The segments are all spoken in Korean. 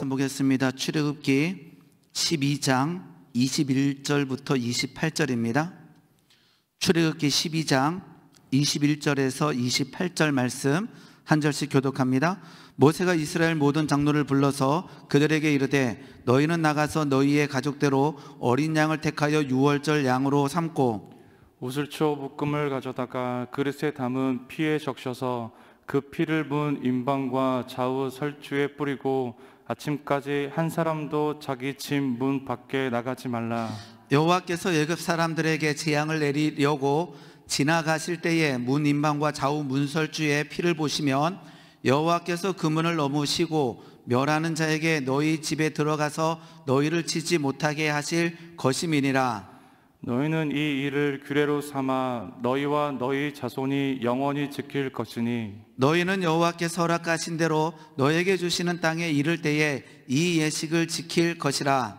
말씀 보겠습니다. 출애굽기 12장 21절부터 28절입니다. 출애굽기 12장 21절에서 28절 말씀 한 절씩 교독합니다. 모세가 이스라엘 모든 장로를 불러서 그들에게 이르되 너희는 나가서 너희의 가족대로 어린 양을 택하여 유월절 양으로 삼고 우슬초 묶음을 가져다가 그릇에 담은 피에 적셔서 그 피를 문 임방과 좌우 설주에 뿌리고 아침까지 한 사람도 자기 집 문 밖에 나가지 말라. 여호와께서 애굽 사람들에게 재앙을 내리려고 지나가실 때에 문 임방과 좌우 문설주에 피를 보시면 여호와께서 그 문을 넘으시고 멸하는 자에게 너희 집에 들어가서 너희를 치지 못하게 하실 것임이니라. 너희는 이 일을 규례로 삼아 너희와 너희 자손이 영원히 지킬 것이니 너희는 여호와께서 허락하신 대로 너에게 주시는 땅에 이를 때에 이 예식을 지킬 것이라.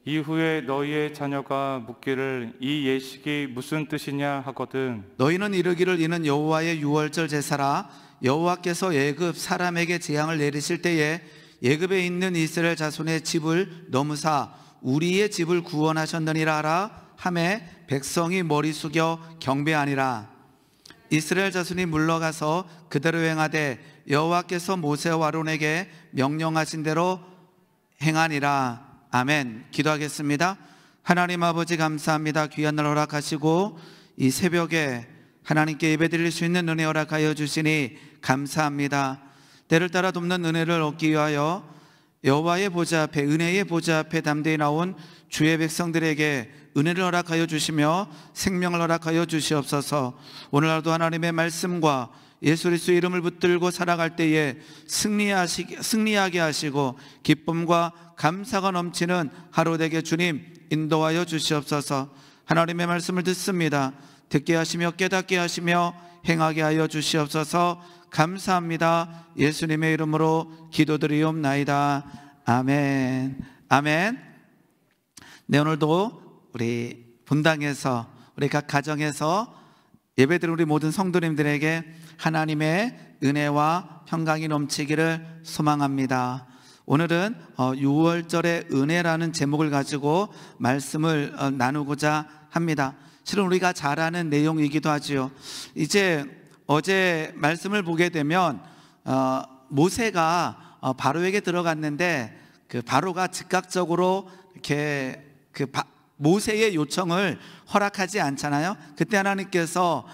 이후에 너희의 자녀가 묻기를 이 예식이 무슨 뜻이냐 하거든 너희는 이르기를 이는 여호와의 유월절 제사라. 여호와께서 애굽 사람에게 재앙을 내리실 때에 애굽에 있는 이스라엘 자손의 집을 넘으사 우리의 집을 구원하셨느니라 하라 하매 백성이 머리 숙여 경배하니라. 이스라엘 자손이 물러가서 그대로 행하되 여호와께서 모세와 아론에게 명령하신 대로 행하니라. 아멘. 기도하겠습니다. 하나님 아버지 감사합니다. 귀한 날 허락하시고 이 새벽에 하나님께 예배드릴 수 있는 은혜 허락하여 주시니 감사합니다. 때를 따라 돕는 은혜를 얻기 위하여 여호와의 보좌 앞에 은혜의 보좌 앞에 담대히 나온 주의 백성들에게 은혜를 허락하여 주시며 생명을 허락하여 주시옵소서. 오늘 하루도 하나님의 말씀과 예수 그리스도의 이름을 붙들고 살아갈 때에 승리하게 하시고 기쁨과 감사가 넘치는 하루 되게 주님 인도하여 주시옵소서. 하나님의 말씀을 듣습니다. 듣게 하시며 깨닫게 하시며 행하게 하여 주시옵소서. 감사합니다. 예수님의 이름으로 기도드리옵나이다. 아멘. 아멘. 네, 오늘도 우리 본당에서 우리 각 가정에서 예배드리는 우리 모든 성도님들에게 하나님의 은혜와 평강이 넘치기를 소망합니다. 오늘은 유월절의 은혜라는 제목을 가지고 말씀을 나누고자 합니다. 실은 우리가 잘 아는 내용이기도 하지요. 이제 어제 말씀을 보게 되면 모세가 바로에게 들어갔는데 그 바로가 즉각적으로 이렇게 모세의 요청을 허락하지 않잖아요. 그때 하나님께서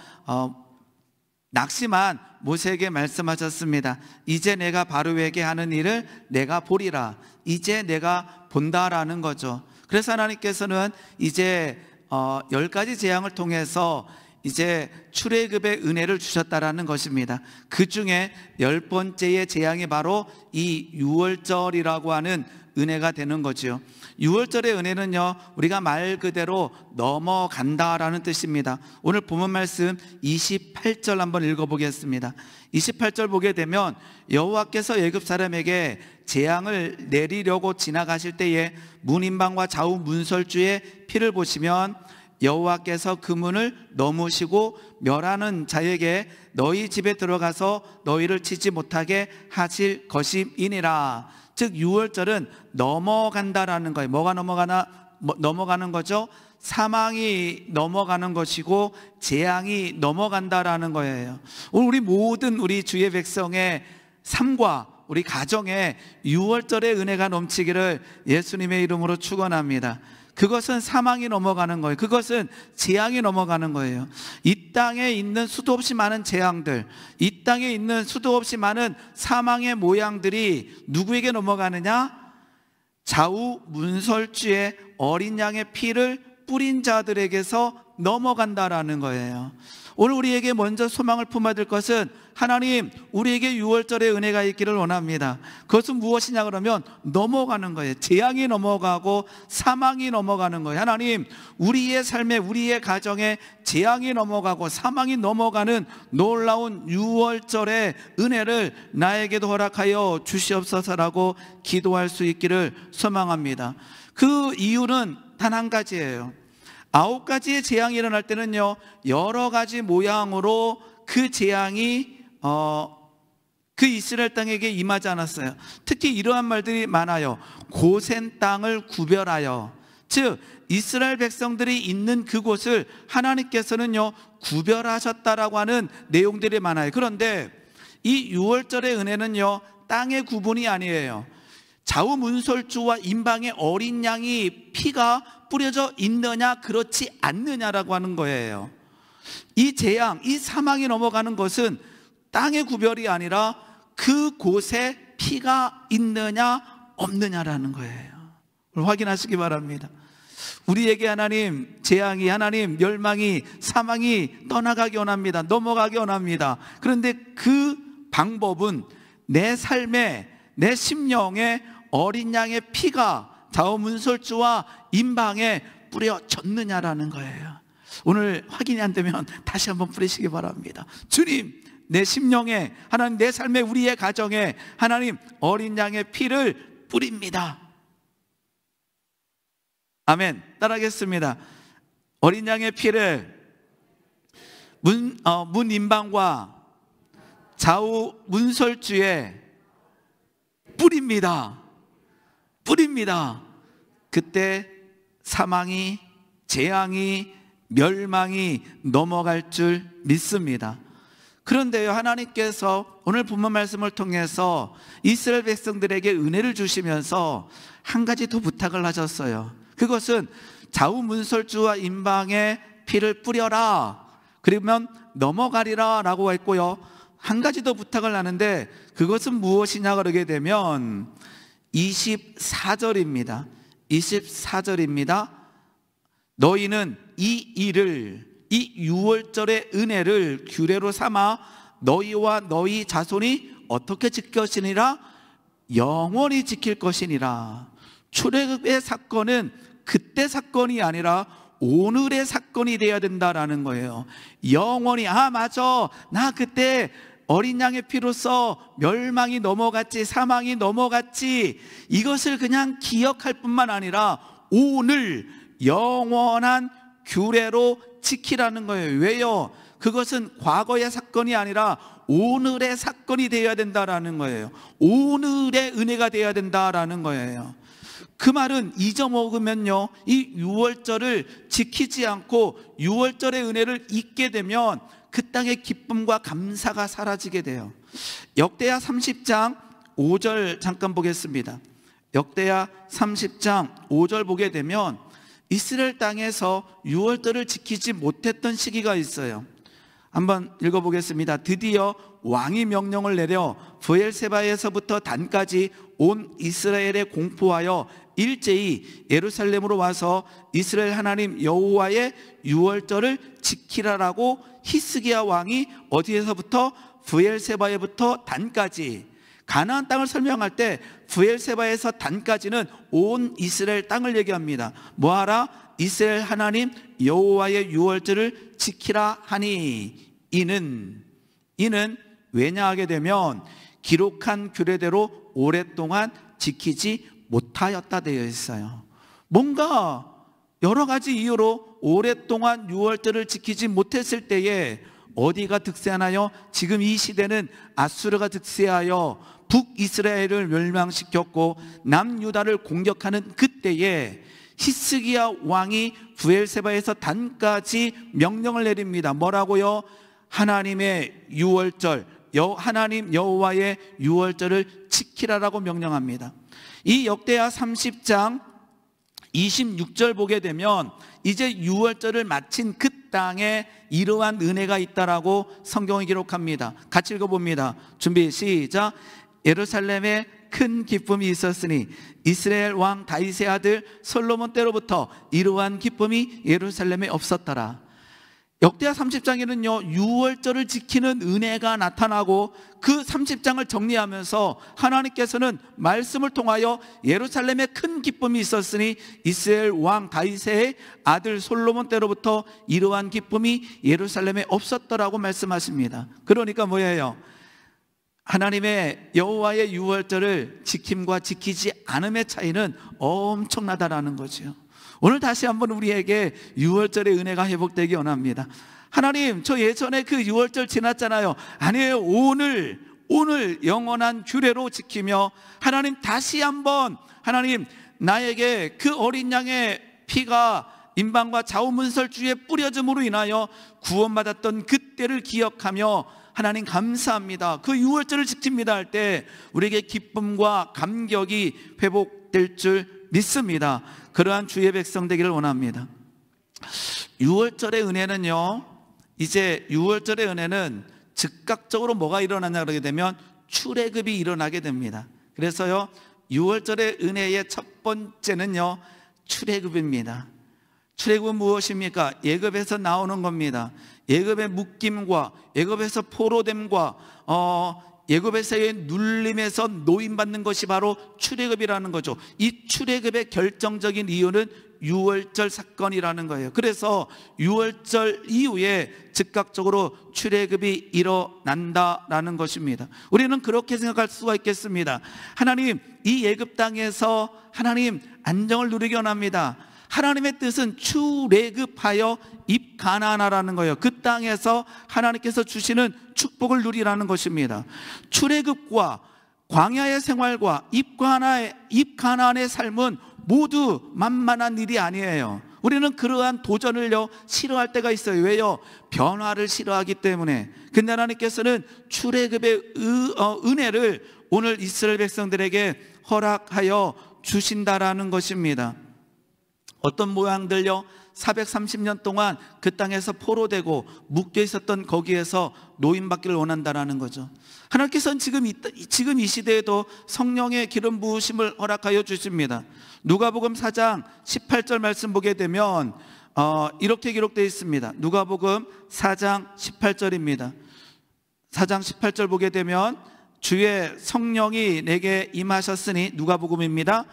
낙심한 모세에게 말씀하셨습니다. 이제 내가 바로에게 하는 일을 내가 보리라. 이제 내가 본다라는 거죠. 그래서 하나님께서는 이제 10가지 재앙을 통해서 이제 출애굽의 은혜를 주셨다라는 것입니다. 그 중에 10번째의 재앙이 바로 이 유월절이라고 하는 은혜가 되는 거죠. 유월절의 은혜는요, 우리가 말 그대로 넘어간다라는 뜻입니다. 오늘 본문 말씀 28절 한번 읽어보겠습니다. 28절 보게 되면 여호와께서 애굽 사람에게 재앙을 내리려고 지나가실 때에 문임방과 좌우 문설주의 피를 보시면 여호와께서 그 문을 넘으시고 멸하는 자에게 너희 집에 들어가서 너희를 치지 못하게 하실 것임이니라. 즉 유월절은 넘어간다라는 거예요. 뭐가 넘어가는 거죠? 사망이 넘어가는 것이고 재앙이 넘어간다라는 거예요. 오늘 우리 모든 우리 주의 백성의 삶과 우리 가정에 유월절의 은혜가 넘치기를 예수님의 이름으로 축원합니다. 그것은 사망이 넘어가는 거예요. 그것은 재앙이 넘어가는 거예요. 이 땅에 있는 수도 없이 많은 재앙들, 이 땅에 있는 수도 없이 많은 사망의 모양들이 누구에게 넘어가느냐? 좌우 문설주에 어린 양의 피를 뿌린 자들에게서 넘어간다라는 거예요. 오늘 우리에게 먼저 소망을 품어야 될 것은 하나님, 우리에게 유월절의 은혜가 있기를 원합니다. 그것은 무엇이냐 그러면 넘어가는 거예요. 재앙이 넘어가고 사망이 넘어가는 거예요. 하나님, 우리의 삶에 우리의 가정에 재앙이 넘어가고 사망이 넘어가는 놀라운 유월절의 은혜를 나에게도 허락하여 주시옵소서라고 기도할 수 있기를 소망합니다. 그 이유는 단 한 가지예요. 9가지의 재앙이 일어날 때는요, 여러 가지 모양으로 그 재앙이 그 이스라엘 땅에게 임하지 않았어요. 특히 이러한 말들이 많아요. 고센 땅을 구별하여, 즉 이스라엘 백성들이 있는 그곳을 하나님께서는요 구별하셨다라고 하는 내용들이 많아요. 그런데 이 유월절의 은혜는요 땅의 구분이 아니에요. 좌우문설주와 임방의 어린 양이 피가 뿌려져 있느냐 그렇지 않느냐라고 하는 거예요. 이 재앙, 이 사망이 넘어가는 것은 땅의 구별이 아니라 그곳에 피가 있느냐 없느냐라는 거예요. 확인하시기 바랍니다. 우리에게 하나님 재앙이, 하나님 멸망이, 사망이 떠나가기 원합니다. 넘어가기 원합니다. 그런데 그 방법은 내 삶에, 내 심령에 어린 양의 피가 좌우문설주와 임방에 뿌려졌느냐라는 거예요. 오늘 확인이 안 되면 다시 한번 뿌리시기 바랍니다. 주님, 내 심령에, 하나님 내 삶에, 우리의 가정에 하나님 어린 양의 피를 뿌립니다. 아멘. 따라하겠습니다. 어린 양의 피를 문 임방과 좌우 문설주에 뿌립니다. 뿌립니다. 그때 사망이, 재앙이, 멸망이 넘어갈 줄 믿습니다. 그런데요, 하나님께서 오늘 본문 말씀을 통해서 이스라엘 백성들에게 은혜를 주시면서 한 가지 더 부탁을 하셨어요. 그것은 좌우문설주와 임방에 피를 뿌려라, 그러면 넘어가리라 라고 했고요, 한 가지 더 부탁을 하는데 그것은 무엇이냐 그러게 되면 24절입니다. 24절입니다. 너희는 이 일을, 이 유월절의 은혜를 규례로 삼아 너희와 너희 자손이 어떻게 지킬 것이니라? 영원히 지킬 것이니라. 출애굽의 사건은 그때 사건이 아니라 오늘의 사건이 되어야 된다라는 거예요. 영원히, 맞아, 나 그때 어린 양의 피로써 멸망이 넘어갔지, 사망이 넘어갔지, 이것을 그냥 기억할 뿐만 아니라 오늘 영원한 규례로 지키라는 거예요. 왜요? 그것은 과거의 사건이 아니라 오늘의 사건이 되어야 된다라는 거예요. 오늘의 은혜가 되어야 된다라는 거예요. 그 말은 잊어먹으면요, 이 유월절을 지키지 않고 유월절의 은혜를 잊게 되면 그 땅의 기쁨과 감사가 사라지게 돼요. 역대하 30장 5절 잠깐 보겠습니다. 역대하 30장 5절 보게 되면 이스라엘 땅에서 유월절을 지키지 못했던 시기가 있어요. 한번 읽어보겠습니다. 드디어 왕이 명령을 내려 브엘세바에서부터 단까지 온 이스라엘에 공포하여 일제히 예루살렘으로 와서 이스라엘 하나님 여호와의 유월절을 지키라라고 히스기야 왕이 어디에서부터? 브엘세바에부터 단까지. 가나안 땅을 설명할 때 브엘세바에서 단까지는 온 이스라엘 땅을 얘기합니다. 뭐하라? 이스라엘 하나님 여호와의 유월절을 지키라 하니. 이는 왜냐 하게 되면 기록한 규례대로 오랫동안 지키지 못하였다 되어 있어요. 뭔가 여러 가지 이유로 오랫동안 유월절을 지키지 못했을 때에 어디가 득세하나요? 지금 이 시대는 아수르가 득세하여 북이스라엘을 멸망시켰고 남유다를 공격하는 그때에 히스기야 왕이 브엘세바에서 단까지 명령을 내립니다. 뭐라고요? 하나님의 유월절, 하나님 여호와의 유월절을 지키라라고 명령합니다. 이 역대하 30장 26절 보게 되면 이제 유월절을 마친 그 땅에 이러한 은혜가 있다라고 성경이 기록합니다. 같이 읽어봅니다. 준비 시작. 예루살렘에 큰 기쁨이 있었으니 이스라엘 왕 다윗의 아들 솔로몬 때로부터 이러한 기쁨이 예루살렘에 없었더라. 역대하 30장에는요 유월절을 지키는 은혜가 나타나고 그 30장을 정리하면서 하나님께서는 말씀을 통하여 예루살렘에 큰 기쁨이 있었으니 이스라엘 왕 다윗의 아들 솔로몬 때로부터 이러한 기쁨이 예루살렘에 없었더라고 말씀하십니다. 그러니까 뭐예요? 하나님의 여호와의 유월절을 지킴과 지키지 않음의 차이는 엄청나다라는 거죠. 오늘 다시 한번 우리에게 유월절의 은혜가 회복되기 원합니다. 하나님, 저 예전에 그 유월절 지났잖아요. 아니에요. 오늘 영원한 규례로 지키며 하나님 다시 한번 하나님 나에게 그 어린 양의 피가 임방과 좌우문설주에 뿌려짐으로 인하여 구원받았던 그때를 기억하며 하나님 감사합니다, 그 유월절을 지킵니다 할 때 우리에게 기쁨과 감격이 회복될 줄 믿습니다. 그러한 주의 백성 되기를 원합니다. 유월절의 은혜는요, 이제 유월절의 은혜는 즉각적으로 뭐가 일어나냐 그러게 되면 출애굽이 일어나게 됩니다. 그래서요, 유월절의 은혜의 첫 번째는요, 출애굽입니다. 출애굽은 무엇입니까? 애굽에서 나오는 겁니다. 애굽의 묶임과 애굽에서 포로됨과 애굽에서의 눌림에서 노임받는 것이 바로 출애굽이라는 거죠. 이 출애굽의 결정적인 이유는 유월절 사건이라는 거예요. 그래서 유월절 이후에 즉각적으로 출애굽이 일어난다라는 것입니다. 우리는 그렇게 생각할 수가 있겠습니다. 하나님, 이 애굽 땅에서 하나님 안정을 누리기 원합니다. 하나님의 뜻은 출애굽하여 입가나안하라는 거예요. 그 땅에서 하나님께서 주시는 축복을 누리라는 것입니다. 출애굽과 광야의 생활과 입가나안의 삶은 모두 만만한 일이 아니에요. 우리는 그러한 도전을요 싫어할 때가 있어요. 왜요? 변화를 싫어하기 때문에. 근데 하나님께서는 출애굽의 은혜를 오늘 이스라엘 백성들에게 허락하여 주신다라는 것입니다. 어떤 모양들요 430년 동안 그 땅에서 포로되고 묶여 있었던 거기에서 노임받기를 원한다라는 거죠. 하나님께서는 지금 이 시대에도 성령의 기름 부으심을 허락하여 주십니다. 누가복음 4장 18절 말씀 보게 되면 이렇게 기록되어 있습니다. 누가복음 4장 18절입니다. 4장 18절 보게 되면 주의 성령이 내게 임하셨으니, 누가복음입니다.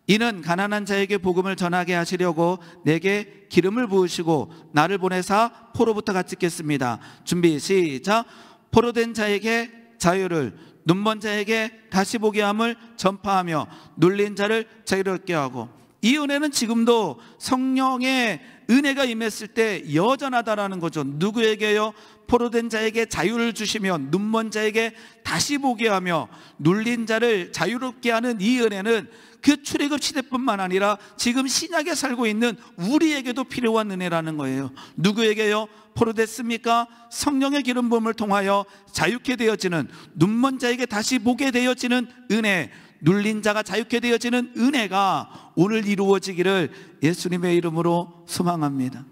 이는 가난한 자에게 복음을 전하게 하시려고 내게 기름을 부으시고 나를 보내사 포로부터 갇히겠습니다. 준비 시작. 포로된 자에게 자유를, 눈먼 자에게 다시 보게 함을 전파하며 눌린 자를 자유롭게 하고. 이 은혜는 지금도 성령의 은혜가 임했을 때 여전하다라는 거죠. 누구에게요? 포로된 자에게 자유를 주시며 눈먼 자에게 다시 보게 하며 눌린 자를 자유롭게 하는 이 은혜는 그 출애굽 시대뿐만 아니라 지금 신약에 살고 있는 우리에게도 필요한 은혜라는 거예요. 누구에게요? 포로됐습니까? 성령의 기름 부음을 통하여 자유케 되어지는, 눈먼 자에게 다시 보게 되어지는 은혜, 눌린 자가 자유케 되어지는 은혜가 오늘 이루어지기를 예수님의 이름으로 소망합니다.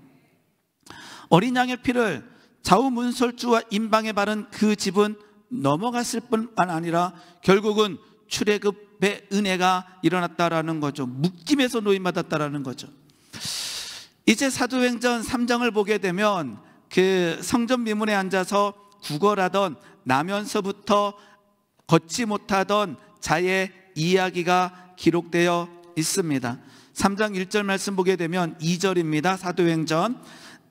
어린 양의 피를 좌우문설주와 임방에 바른 그 집은 넘어갔을 뿐만 아니라 결국은 출애굽의 은혜가 일어났다라는 거죠. 묶임에서 노임받았다라는 거죠. 이제 사도행전 3장을 보게 되면 그 성전 미문에 앉아서 구걸하던, 나면서부터 걷지 못하던 자의 이야기가 기록되어 있습니다. 3장 1절 말씀 보게 되면 2절입니다. 사도행전.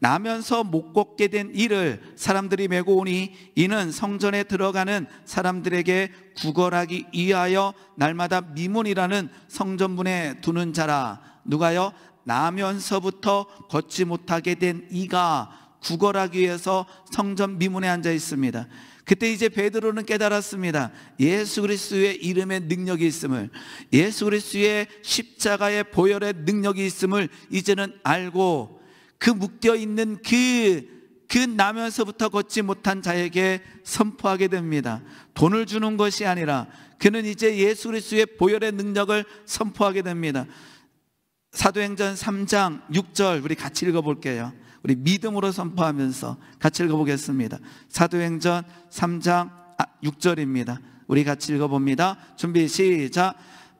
나면서 못 걷게 된 이를 사람들이 메고 오니 이는 성전에 들어가는 사람들에게 구걸하기 위하여 날마다 미문이라는 성전문에 두는 자라. 누가요? 나면서부터 걷지 못하게 된 이가 구걸하기 위해서 성전 미문에 앉아 있습니다. 그때 이제 베드로는 깨달았습니다. 예수 그리스도의 이름에 능력이 있음을, 예수 그리스도의 십자가의 보혈의 능력이 있음을 이제는 알고 그 묶여있는 그 나면서부터 걷지 못한 자에게 선포하게 됩니다. 돈을 주는 것이 아니라 그는 이제 예수 그리스도의 보혈의 능력을 선포하게 됩니다. 사도행전 3장 6절 우리 같이 읽어볼게요. 우리 믿음으로 선포하면서 같이 읽어보겠습니다. 사도행전 3장 6절입니다. 우리 같이 읽어봅니다. 준비 시작.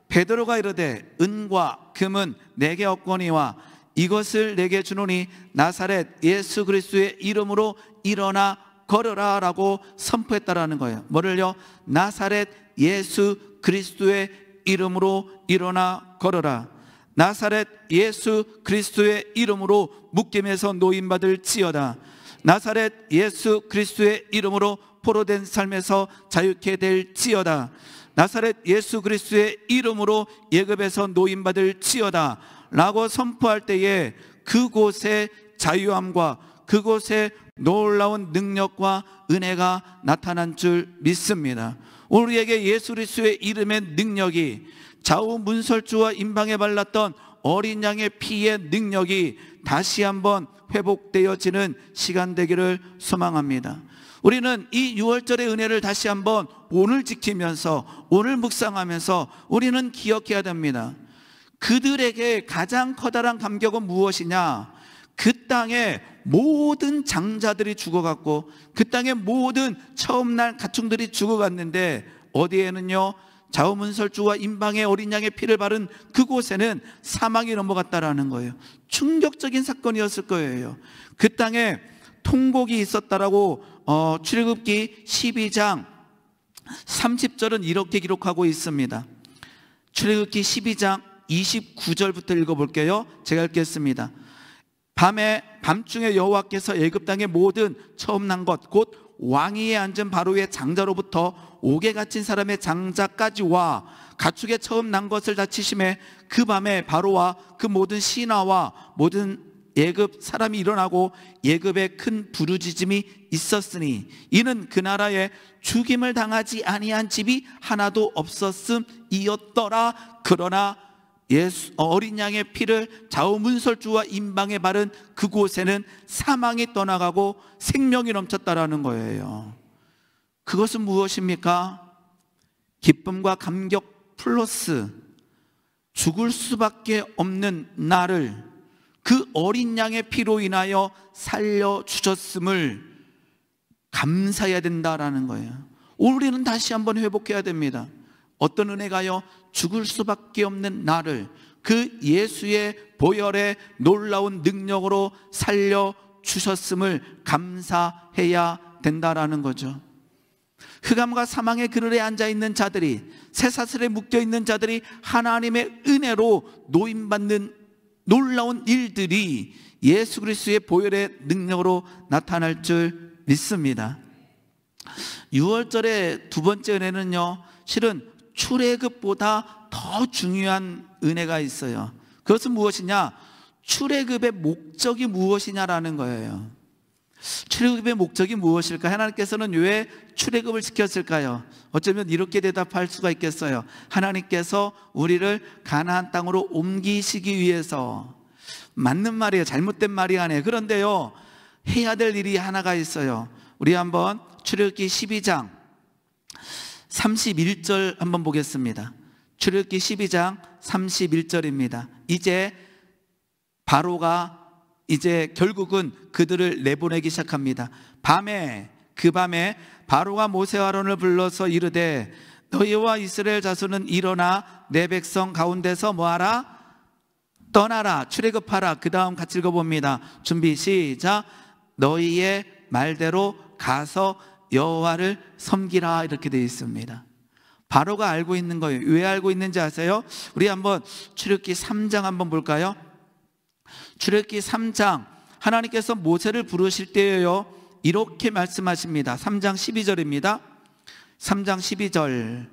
베드로가 이르되 은과 금은 내게 없거니와 이것을 내게 주노니 나사렛 예수 그리스도의 이름으로 일어나 걸어라 라고 선포했다라는 거예요. 뭐를요? 나사렛 예수 그리스도의 이름으로 일어나 걸어라. 나사렛 예수 그리스도의 이름으로 묶임에서 노임받을 지어다. 나사렛 예수 그리스도의 이름으로 포로된 삶에서 자유케 될 지어다. 나사렛 예수 그리스도의 이름으로 애굽에서 노임받을 지어다 라고 선포할 때에 그곳의 자유함과 그곳의 놀라운 능력과 은혜가 나타난 줄 믿습니다. 우리에게 예수 그리스도의 이름의 능력이, 좌우 문설주와 임방에 발랐던 어린 양의 피의 능력이 다시 한번 회복되어지는 시간 되기를 소망합니다. 우리는 이 6월절의 은혜를 다시 한번 오늘 지키면서, 오늘 묵상하면서 우리는 기억해야 됩니다. 그들에게 가장 커다란 감격은 무엇이냐? 그 땅의 모든 장자들이 죽어갔고 그 땅의 모든 처음 날 가축들이 죽어갔는데, 어디에는요, 좌우문설주와 임방의 어린 양의 피를 바른 그곳에는 사망이 넘어갔다라는 거예요. 충격적인 사건이었을 거예요. 그 땅에 통곡이 있었다라고 출애굽기 12장 30절은 이렇게 기록하고 있습니다. 출애굽기 12장 29절부터 읽어볼게요. 제가 읽겠습니다. 밤중에 여호와께서 애굽 땅의 모든 처음 난 것, 곧 왕위에 앉은 바로의 장자로부터 옥에 갇힌 사람의 장자까지와 가축의 처음 난 것을 다 치심에, 그 밤에 바로와 그 모든 신하와 모든 애굽 사람이 일어나고 애굽에 큰 부르짖음이 있었으니, 이는 그 나라에 죽임을 당하지 아니한 집이 하나도 없었음이었더라. 그러나 어린 양의 피를 좌우 문설주와 임방에 바른 그곳에는 사망이 떠나가고 생명이 넘쳤다라는 거예요. 그것은 무엇입니까? 기쁨과 감격 플러스 죽을 수밖에 없는 나를 그 어린 양의 피로 인하여 살려주셨음을 감사해야 된다라는 거예요. 우리는 다시 한번 회복해야 됩니다. 어떤 은혜가요? 죽을 수밖에 없는 나를 그 예수의 보혈의 놀라운 능력으로 살려주셨음을 감사해야 된다라는 거죠. 흑암과 사망의 그늘에 앉아있는 자들이, 쇠사슬에 묶여있는 자들이 하나님의 은혜로 노임받는 놀라운 일들이 예수 그리스도의 보혈의 능력으로 나타날 줄 믿습니다. 6월절의 두 번째 은혜는요, 실은 출애굽보다 더 중요한 은혜가 있어요. 그것은 무엇이냐? 출애굽의 목적이 무엇이냐라는 거예요. 출애굽의 목적이 무엇일까? 하나님께서는 왜 출애굽을 시켰을까요? 어쩌면 이렇게 대답할 수가 있겠어요. 하나님께서 우리를 가나안 땅으로 옮기시기 위해서. 맞는 말이에요. 잘못된 말이 아니에요. 그런데요, 해야 될 일이 하나가 있어요. 우리 한번 출애굽기 12장 31절 한번 보겠습니다. 출애굽기 12장 31절입니다. 이제 바로가 이제 결국은 그들을 내보내기 시작합니다. 그 밤에 바로가 모세와 아론을 불러서 이르되, 너희와 이스라엘 자손은 일어나 내 백성 가운데서 뭐하라? 떠나라, 출애굽하라. 그 다음 같이 읽어봅니다. 준비 시작. 너희의 말대로 가서 여호와를 섬기라, 이렇게 되어 있습니다. 바로가 알고 있는 거예요. 왜 알고 있는지 아세요? 우리 한번 출애굽기 3장 한번 볼까요? 출애굽기 3장, 하나님께서 모세를 부르실 때에요, 이렇게 말씀하십니다. 3장 12절입니다. 3장 12절,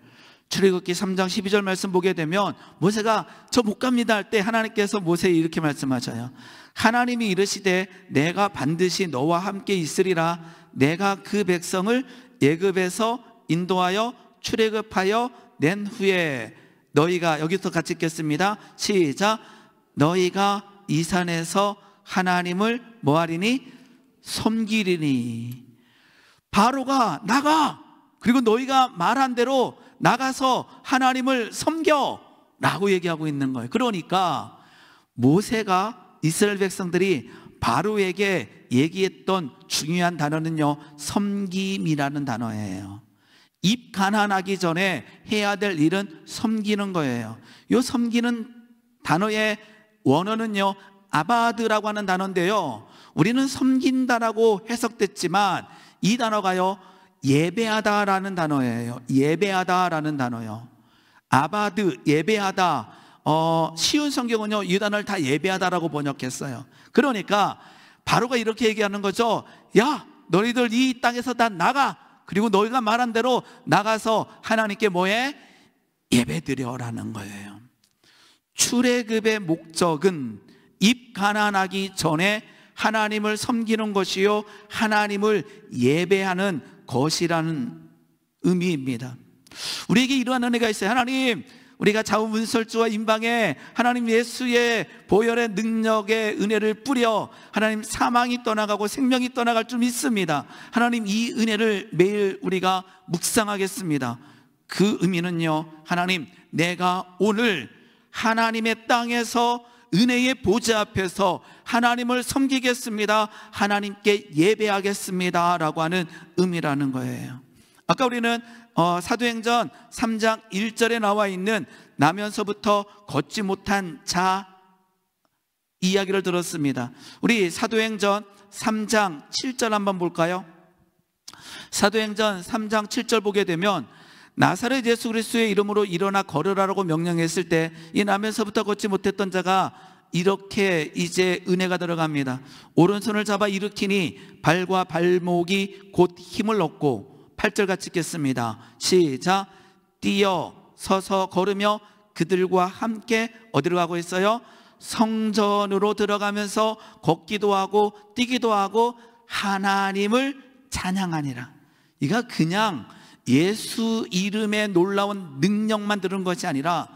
출애굽기 3장 12절 말씀 보게 되면, 모세가 저 못 갑니다 할 때 하나님께서 모세에 이렇게 말씀하셔요. 하나님이 이르시되 내가 반드시 너와 함께 있으리라. 내가 그 백성을 애굽에서 인도하여 출애굽하여 낸 후에 너희가, 여기서 같이 읽겠습니다. 시작. 너희가 이 산에서 하나님을 뭐하리니? 섬기리니. 바로가 나가, 그리고 너희가 말한 대로 나가서 하나님을 섬겨 라고 얘기하고 있는 거예요. 그러니까 모세가 이스라엘 백성들이 바로에게 얘기했던 중요한 단어는요, 섬김이라는 단어예요. 입 가난하기 전에 해야 될 일은 섬기는 거예요. 이 섬기는 단어의 원어는요, 아바드라고 하는 단어인데요, 우리는 섬긴다라고 해석됐지만 이 단어가요, 예배하다라는 단어예요. 예배하다라는 단어요. 아바드, 예배하다. 쉬운 성경은요, 이 단어를 다 예배하다라고 번역했어요. 그러니까 바로가 이렇게 얘기하는 거죠. 야, 너희들 이 땅에서 다 나가. 그리고 너희가 말한 대로 나가서 하나님께 뭐해? 예배드려라는 거예요. 출애굽의 목적은 입 가난하기 전에 하나님을 섬기는 것이요 하나님을 예배하는 것이라는 의미입니다. 우리에게 이러한 은혜가 있어요. 하나님, 우리가 자우문설주와 임방에 하나님 예수의 보혈의 능력의 은혜를 뿌려 하나님 사망이 떠나가고 생명이 떠나갈 줄 믿습니다. 하나님, 이 은혜를 매일 우리가 묵상하겠습니다. 그 의미는요, 하나님, 내가 오늘 하나님의 땅에서 은혜의 보좌 앞에서 하나님을 섬기겠습니다, 하나님께 예배하겠습니다 라고 하는 의미라는 거예요. 아까 우리는 사도행전 3장 1절에 나와 있는 나면서부터 걷지 못한 자 이야기를 들었습니다. 우리 사도행전 3장 7절 한번 볼까요? 사도행전 3장 7절 보게 되면, 나사렛 예수 그리스도의 이름으로 일어나 걸으라라고 명령했을 때 이 나면서부터 걷지 못했던 자가 이렇게 이제 은혜가 들어갑니다. 오른손을 잡아 일으키니 발과 발목이 곧 힘을 얻고, 8절 같이 읽겠습니다. 시작. 뛰어 서서 걸으며 그들과 함께 어디로 가고 있어요? 성전으로 들어가면서 걷기도 하고 뛰기도 하고 하나님을 찬양하니라. 이가 그냥 예수 이름의 놀라운 능력만 들은 것이 아니라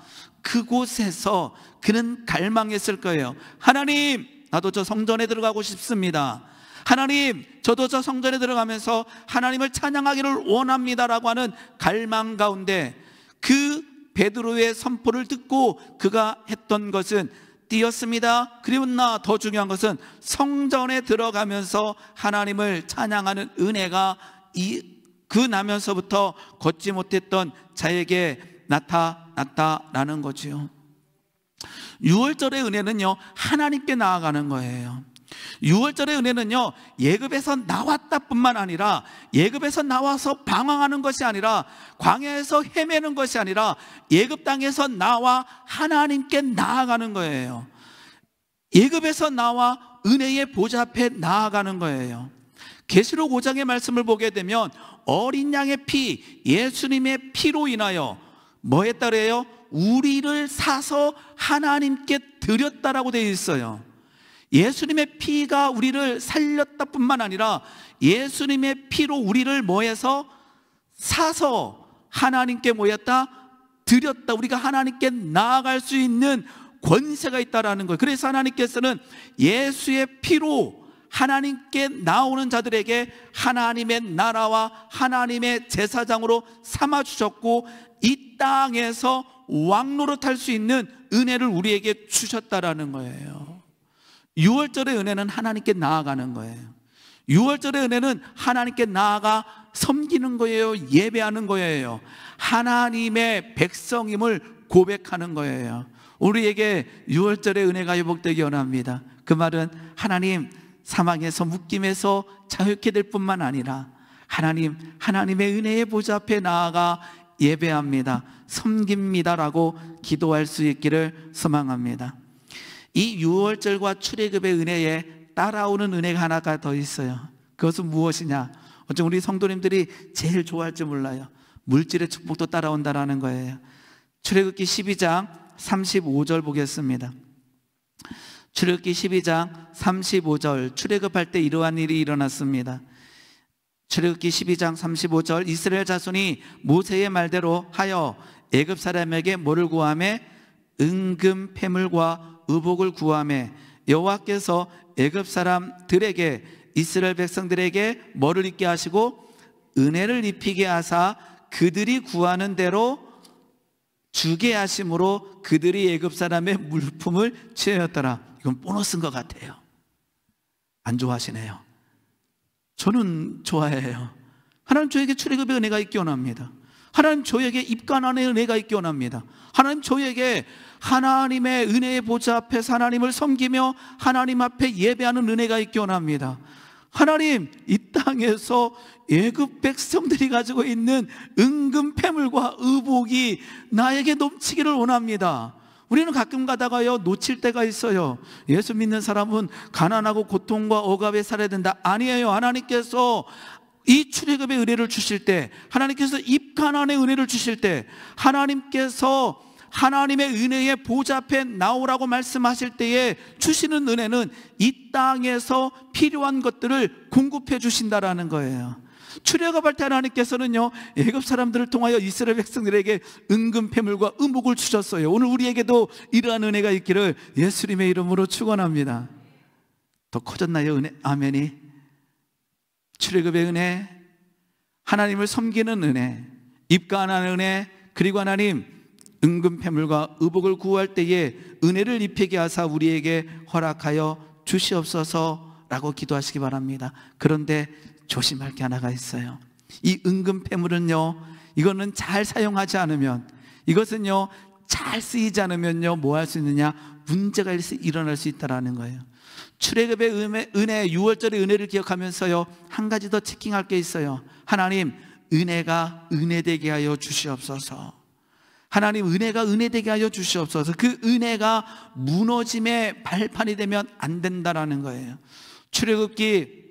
그곳에서 그는 갈망했을 거예요. 하나님, 나도 저 성전에 들어가고 싶습니다. 하나님, 저도 저 성전에 들어가면서 하나님을 찬양하기를 원합니다라고 하는 갈망 가운데 그 베드로의 선포를 듣고 그가 했던 것은 뛰었습니다. 그리고나 더 중요한 것은 성전에 들어가면서 하나님을 찬양하는 은혜가 그 나면서부터 걷지 못했던 자에게 나타났다라는 거지요. 6월절의 은혜는요, 하나님께 나아가는 거예요. 6월절의 은혜는요, 예굽에서 나왔다 뿐만 아니라, 예굽에서 나와서 방황하는 것이 아니라, 광야에서 헤매는 것이 아니라 예굽 땅에서 나와 하나님께 나아가는 거예요. 예굽에서 나와 은혜의 보좌 앞에 나아가는 거예요. 계시록 5장의 말씀을 보게 되면 어린 양의 피, 예수님의 피로 인하여 뭐 했다래요? 우리를 사서 하나님께 드렸다라고 되어 있어요. 예수님의 피가 우리를 살렸다 뿐만 아니라 예수님의 피로 우리를 뭐해서 사서 하나님께 뭐였다? 드렸다. 우리가 하나님께 나아갈 수 있는 권세가 있다라는 거예요. 그래서 하나님께서는 예수의 피로 하나님께 나오는 자들에게 하나님의 나라와 하나님의 제사장으로 삼아주셨고, 이 땅에서 왕노릇할 수 있는 은혜를 우리에게 주셨다라는 거예요. 6월절의 은혜는 하나님께 나아가는 거예요. 6월절의 은혜는 하나님께 나아가 섬기는 거예요. 예배하는 거예요. 하나님의 백성임을 고백하는 거예요. 우리에게 6월절의 은혜가 회복되기 원합니다. 그 말은 하나님, 사망에서 묶임에서 자유케 될 뿐만 아니라 하나님, 하나님의 은혜의 보좌 앞에 나아가 예배합니다, 섬깁니다라고 기도할 수 있기를 소망합니다. 이 6월절과 출애굽의 은혜에 따라오는 은혜가 하나가 더 있어요. 그것은 무엇이냐? 어쩜 우리 성도님들이 제일 좋아할지 몰라요. 물질의 축복도 따라온다라는 거예요. 출애굽기 12장 35절 보겠습니다. 출애굽기 12장 35절, 출애굽할 때 이러한 일이 일어났습니다. 출애굽기 12장 35절, 이스라엘 자손이 모세의 말대로 하여 애굽 사람에게 뭐를 구하매? 은금 패물과 의복을 구하매 여호와께서 애굽 사람들에게 이스라엘 백성들에게 뭐를 입게 하시고 은혜를 입히게 하사 그들이 구하는 대로 주게 하심으로 그들이 애굽 사람의 물품을 취하였더라. 이건 보너스인 것 같아요. 안 좋아하시네요. 저는 좋아해요. 하나님, 저에게 출애굽의 은혜가 있기 원합니다. 하나님, 저에게 입간한의 은혜가 있기 원합니다. 하나님, 저에게 하나님의 은혜의 보좌 앞에서 하나님을 섬기며 하나님 앞에 예배하는 은혜가 있기 원합니다. 하나님, 이 땅에서 애굽 백성들이 가지고 있는 은금 패물과 의복이 나에게 넘치기를 원합니다. 우리는 가끔 가다가요, 놓칠 때가 있어요. 예수 믿는 사람은 가난하고 고통과 억압에 살아야 된다. 아니에요. 하나님께서 이 출애굽의 은혜를 주실 때, 하나님께서 입가난의 은혜를 주실 때, 하나님께서 하나님의 은혜의 보좌 앞에 나오라고 말씀하실 때에 주시는 은혜는 이 땅에서 필요한 것들을 공급해 주신다라는 거예요. 출애굽할 때 하나님께서는요, 애굽 사람들을 통하여 이스라엘 백성들에게 은금 패물과 의복을 주셨어요. 오늘 우리에게도 이러한 은혜가 있기를 예수님의 이름으로 축원합니다. 더 커졌나요, 은혜? 아멘이. 출애굽의 은혜, 하나님을 섬기는 은혜, 입간하는 은혜, 그리고 하나님 은금 패물과 의복을 구할 때에 은혜를 입히게 하사 우리에게 허락하여 주시옵소서라고 기도하시기 바랍니다. 그런데 조심할 게 하나가 있어요. 이 은금 패물은요, 이거는 잘 사용하지 않으면, 이것은요 잘 쓰이지 않으면요 뭐 할 수 있느냐? 문제가 일어날 수 있다는 거예요. 출애굽의 은혜, 6월절의 은혜를 기억하면서요, 한 가지 더 체킹할 게 있어요. 하나님, 은혜가 은혜되게 하여 주시옵소서. 하나님, 은혜가 은혜되게 하여 주시옵소서. 그 은혜가 무너짐의 발판이 되면 안 된다라는 거예요. 출애굽기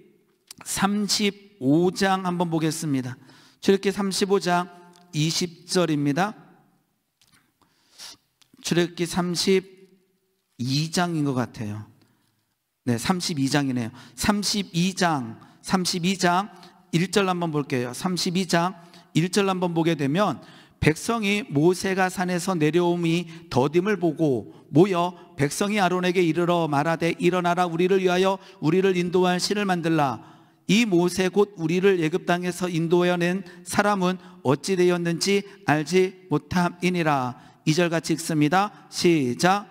35장 한번 보겠습니다. 출애굽기 35장 20절입니다. 출애굽기 32장인 것 같아요. 네, 32장이네요. 32장 1절 한번 볼게요. 32장 1절 한번 보게 되면, 백성이 모세가 산에서 내려옴이 더딤을 보고 모여 백성이 아론에게 이르러 말하되 일어나라, 우리를 위하여 우리를 인도할 신을 만들라. 이 모세 곧 우리를 애굽 땅에서 인도하여 낸 사람은 어찌 되었는지 알지 못함이니라. 2절 같이 읽습니다. 시작.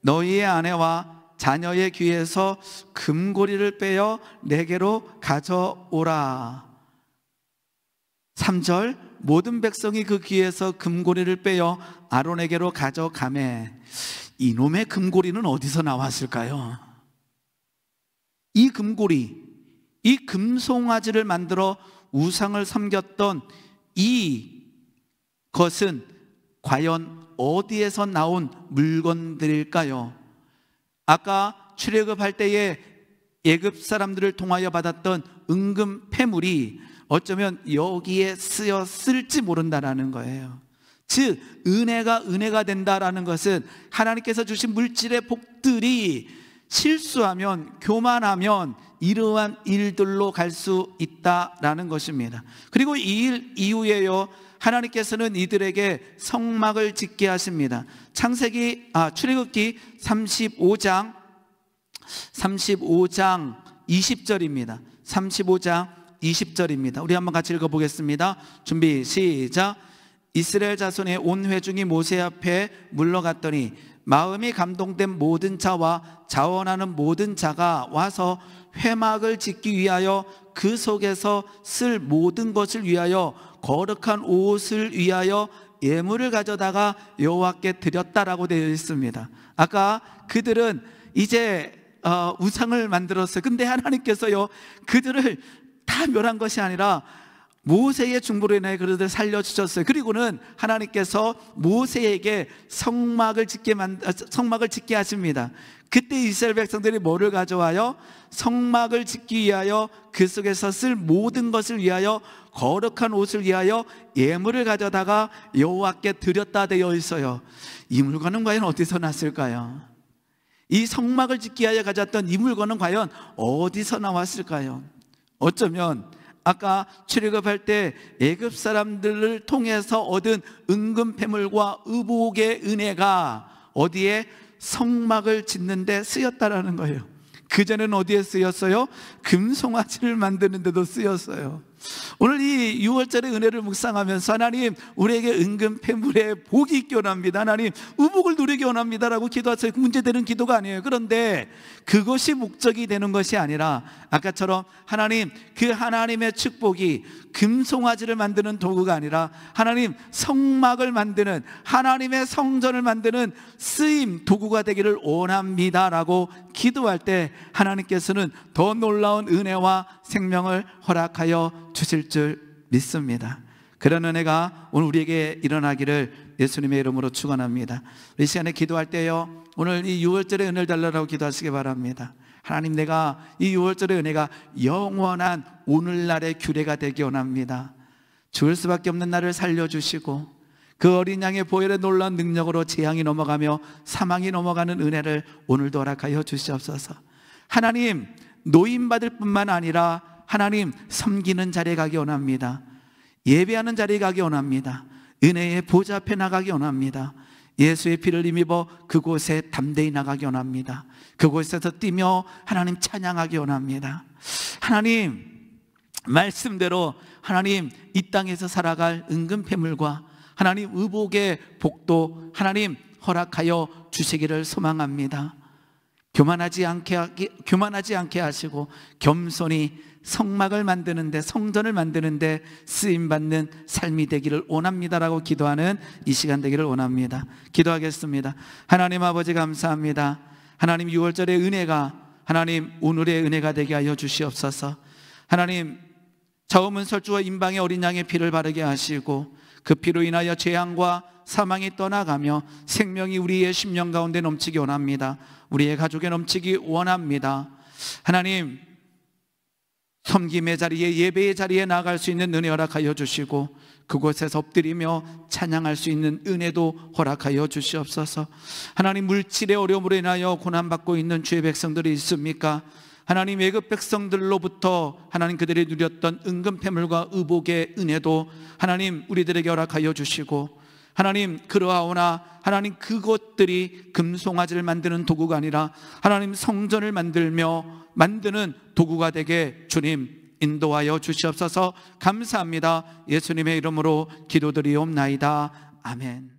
너희의 아내와 자녀의 귀에서 금고리를 빼어 내게로 가져오라. 3절, 모든 백성이 그 귀에서 금고리를 빼어 아론에게로 가져가매. 이놈의 금고리는 어디서 나왔을까요? 이 금고리, 이 금송아지를 만들어 우상을 섬겼던 이 것은 과연 어디에서 나온 물건들일까요? 아까 출애굽할 때에 애굽 사람들을 통하여 받았던 은금 패물이 어쩌면 여기에 쓰였을지 모른다라는 거예요. 즉 은혜가 된다라는 것은 하나님께서 주신 물질의 복들이 실수하면, 교만하면 이러한 일들로 갈 수 있다라는 것입니다. 그리고 이 일 이후에요, 하나님께서는 이들에게 성막을 짓게 하십니다. 출애굽기 35장 20절입니다. 35장 20절입니다. 우리 한번 같이 읽어보겠습니다. 준비 시작. 이스라엘 자손의 온 회중이 모세 앞에 물러갔더니 마음이 감동된 모든 자와 자원하는 모든 자가 와서 회막을 짓기 위하여 그 속에서 쓸 모든 것을 위하여 거룩한 옷을 위하여 예물을 가져다가 여호와께 드렸다라고 되어 있습니다. 아까 그들은 이제 우상을 만들었어요. 근데 하나님께서요, 그들을 다 멸한 것이 아니라 모세의 중보로 인해 그들을 살려주셨어요. 그리고는 하나님께서 모세에게 성막을 짓게 하십니다. 그때 이스라엘 백성들이 뭐를 가져와요? 성막을 짓기 위하여 그 속에서 쓸 모든 것을 위하여 거룩한 옷을 위하여 예물을 가져다가 여호와께 드렸다 되어 있어요. 이 물건은 과연 어디서 났을까요? 이 성막을 짓기 위하여 가졌던 이 물건은 과연 어디서 나왔을까요? 어쩌면 아까 출애굽할 때 애굽 사람들을 통해서 얻은 은금 패물과 의복의 은혜가 어디에? 성막을 짓는 데 쓰였다라는 거예요. 그전에는 어디에 쓰였어요? 금송아지를 만드는 데도 쓰였어요. 오늘 이 6월절의 은혜를 묵상하면서 하나님, 우리에게 은금 패물의 복이 있기 원합니다. 하나님, 의복을 누리기 원합니다라고 기도하세요. 문제되는 기도가 아니에요. 그런데 그것이 목적이 되는 것이 아니라 아까처럼 하나님, 그 하나님의 축복이 금송아지를 만드는 도구가 아니라 하나님, 성막을 만드는, 하나님의 성전을 만드는 쓰임 도구가 되기를 원합니다라고 기도할 때 하나님께서는 더 놀라운 은혜와 생명을 허락하여 주실 줄 믿습니다. 그런 은혜가 오늘 우리에게 일어나기를 예수님의 이름으로 축원합니다. 이 시간에 기도할 때요, 오늘 이 6월절의 은혜를 달라고 기도하시기 바랍니다. 하나님, 내가 이 6월절의 은혜가 영원한 오늘날의 규례가 되기 원합니다. 죽을 수밖에 없는 나를 살려주시고 그 어린 양의 보혈의 놀라운 능력으로 재앙이 넘어가며 사망이 넘어가는 은혜를 오늘도 허락하여 주시옵소서. 하나님, 노임받을 뿐만 아니라 하나님 섬기는 자리에 가기 원합니다. 예배하는 자리에 가기 원합니다. 은혜의 보좌 앞에 나가기 원합니다. 예수의 피를 힘입어 그곳에 담대히 나가기 원합니다. 그곳에서 뛰며 하나님 찬양하기 원합니다. 하나님 말씀대로 하나님 이 땅에서 살아갈 은근패물과 하나님 의복의 복도 하나님 허락하여 주시기를 소망합니다. 교만하지 않게 하시고 겸손히 성막을 만드는데, 성전을 만드는데 쓰임받는 삶이 되기를 원합니다라고 기도하는 이 시간 되기를 원합니다. 기도하겠습니다. 하나님 아버지 감사합니다. 하나님 6월절의 은혜가 하나님 오늘의 은혜가 되게 하여 주시옵소서. 하나님 저음은 설주와 임방의 어린 양의 피를 바르게 하시고 그 피로 인하여 재앙과 사망이 떠나가며 생명이 우리의 심령 가운데 넘치기 원합니다. 우리의 가족에 넘치기 원합니다. 하나님 섬김의 자리에, 예배의 자리에 나아갈 수 있는 은혜 허락하여 주시고 그곳에서 엎드리며 찬양할 수 있는 은혜도 허락하여 주시옵소서. 하나님 물질의 어려움으로 인하여 고난받고 있는 주의 백성들이 있습니까? 하나님 애굽 백성들로부터 하나님 그들이 누렸던 은근패물과 의복의 은혜도 하나님 우리들에게 허락하여 주시고, 하나님 그러하오나 하나님 그것들이 금송아지를 만드는 도구가 아니라 하나님 성전을 만드는 도구가 되게 주님 인도하여 주시옵소서. 감사합니다. 예수님의 이름으로 기도드리옵나이다. 아멘.